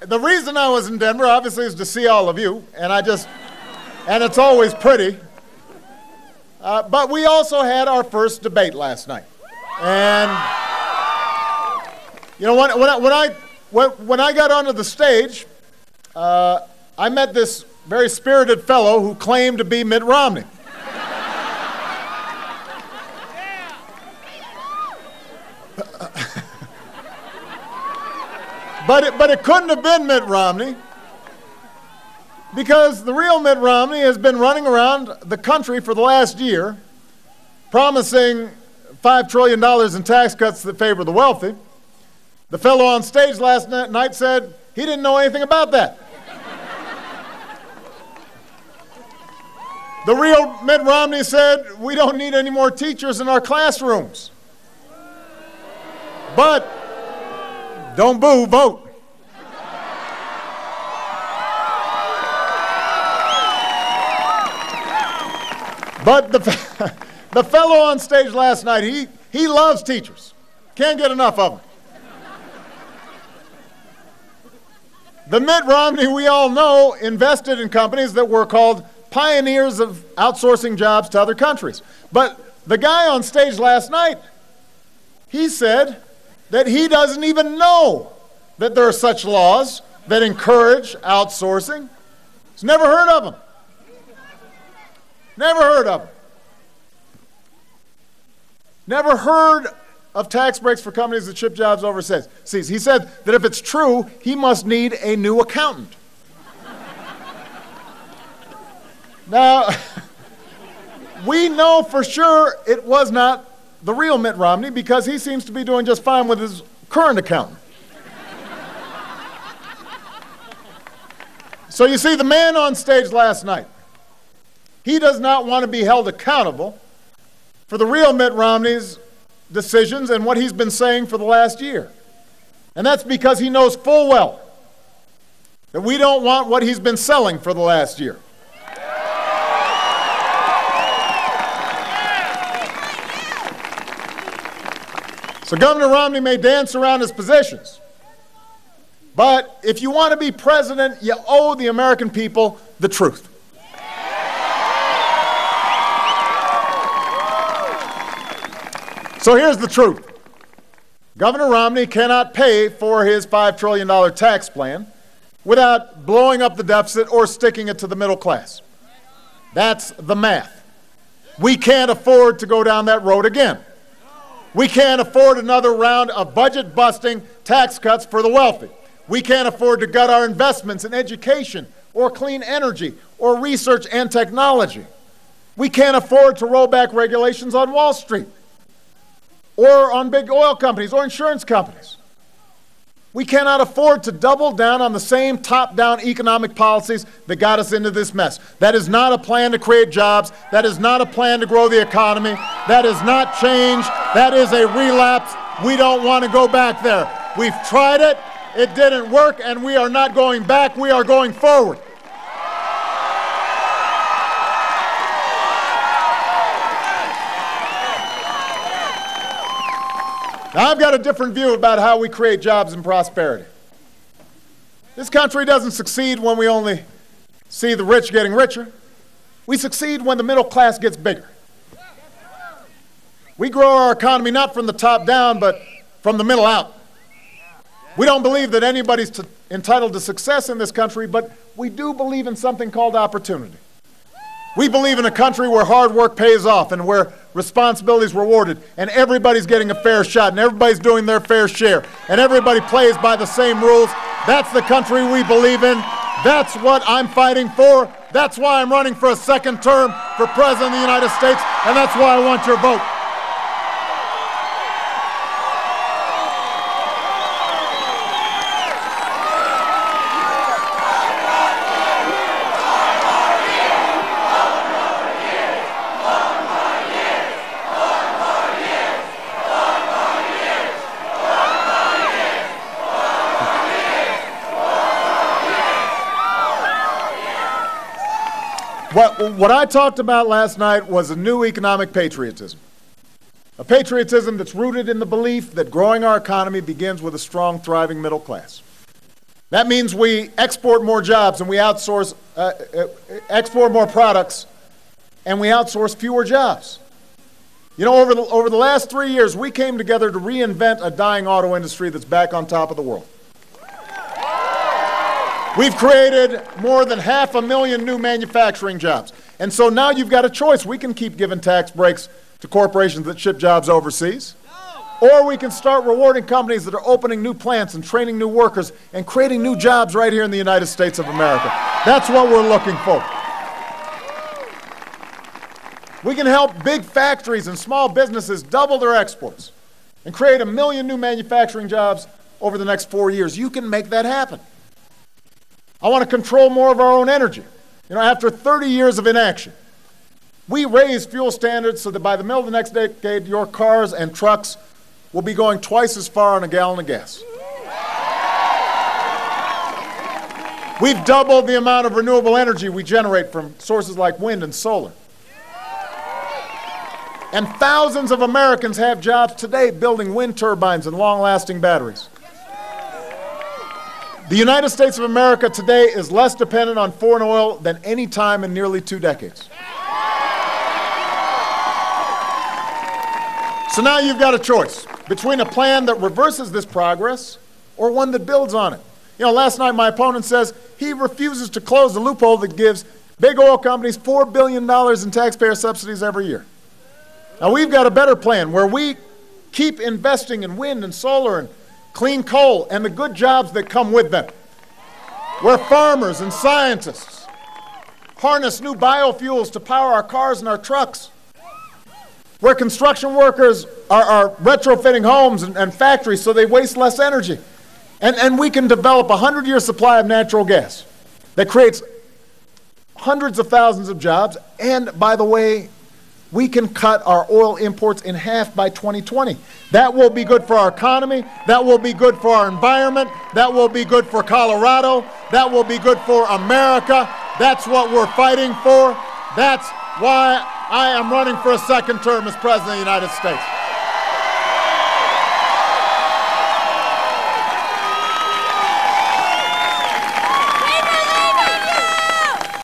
the reason I was in Denver, obviously, is to see all of you, and it's always pretty. But we also had our first debate last night. And, you know, when I got onto the stage, I met this very spirited fellow who claimed to be Mitt Romney. But it couldn't have been Mitt Romney, because the real Mitt Romney has been running around the country for the last year promising $5 trillion in tax cuts that favor the wealthy. The fellow on stage last night said he didn't know anything about that. The real Mitt Romney said we don't need any more teachers in our classrooms. But don't boo, vote. But the fellow on stage last night, he loves teachers. Can't get enough of them. The Mitt Romney we all know invested in companies that were called pioneers of outsourcing jobs to other countries. But the guy on stage last night, he said that he doesn't even know that there are such laws that encourage outsourcing. He's never heard of them. Never heard of them. Never heard of tax breaks for companies that ship jobs overseas. He said that if it's true, he must need a new accountant. Now, we know for sure it was not the real Mitt Romney, because he seems to be doing just fine with his current accountant. So you see, the man on stage last night, he does not want to be held accountable for the real Mitt Romney's decisions and what he's been saying for the last year. And that's because he knows full well that we don't want what he's been selling for the last year. So Governor Romney may dance around his positions, but if you want to be president, you owe the American people the truth. So here's the truth. Governor Romney cannot pay for his $5 trillion tax plan without blowing up the deficit or sticking it to the middle class. That's the math. We can't afford to go down that road again. We can't afford another round of budget-busting tax cuts for the wealthy. We can't afford to gut our investments in education or clean energy or research and technology. We can't afford to roll back regulations on Wall Street or on big oil companies or insurance companies. We cannot afford to double down on the same top-down economic policies that got us into this mess. That is not a plan to create jobs. That is not a plan to grow the economy. That is not change. That is a relapse. We don't want to go back there. We've tried it. It didn't work, and we are not going back. We are going forward. Now, I've got a different view about how we create jobs and prosperity. This country doesn't succeed when we only see the rich getting richer. We succeed when the middle class gets bigger. We grow our economy not from the top down, but from the middle out. We don't believe that anybody's entitled to success in this country, but we do believe in something called opportunity. We believe in a country where hard work pays off and where responsibility is rewarded and everybody's getting a fair shot and everybody's doing their fair share and everybody plays by the same rules. That's the country we believe in. That's what I'm fighting for. That's why I'm running for a second term for President of the United States, and that's why I want your vote. What I talked about last night was a new economic patriotism. A patriotism that's rooted in the belief that growing our economy begins with a strong, thriving middle class. That means we export more jobs and we outsource, export more products and we outsource fewer jobs. You know, over the last 3 years, we came together to reinvent a dying auto industry that's back on top of the world. We've created more than 500,000 new manufacturing jobs. And so now you've got a choice. We can keep giving tax breaks to corporations that ship jobs overseas, or we can start rewarding companies that are opening new plants and training new workers and creating new jobs right here in the United States of America. That's what we're looking for. We can help big factories and small businesses double their exports and create 1 million new manufacturing jobs over the next 4 years. You can make that happen. I want to control more of our own energy. You know, after 30 years of inaction, we raised fuel standards so that by the middle of the next decade, your cars and trucks will be going twice as far on a gallon of gas. We've doubled the amount of renewable energy we generate from sources like wind and solar. And thousands of Americans have jobs today building wind turbines and long-lasting batteries. The United States of America today is less dependent on foreign oil than any time in nearly 2 decades. So now you've got a choice between a plan that reverses this progress or one that builds on it. You know, last night my opponent says he refuses to close the loophole that gives big oil companies $4 billion in taxpayer subsidies every year. Now we've got a better plan where we keep investing in wind and solar and clean coal and the good jobs that come with them, where farmers and scientists harness new biofuels to power our cars and our trucks, where construction workers are retrofitting homes and factories so they waste less energy. And we can develop a 100-year supply of natural gas that creates hundreds of thousands of jobs. And by the way, we can cut our oil imports in half by 2020. That will be good for our economy. That will be good for our environment. That will be good for Colorado. That will be good for America. That's what we're fighting for. That's why I am running for a second term as President of the United States.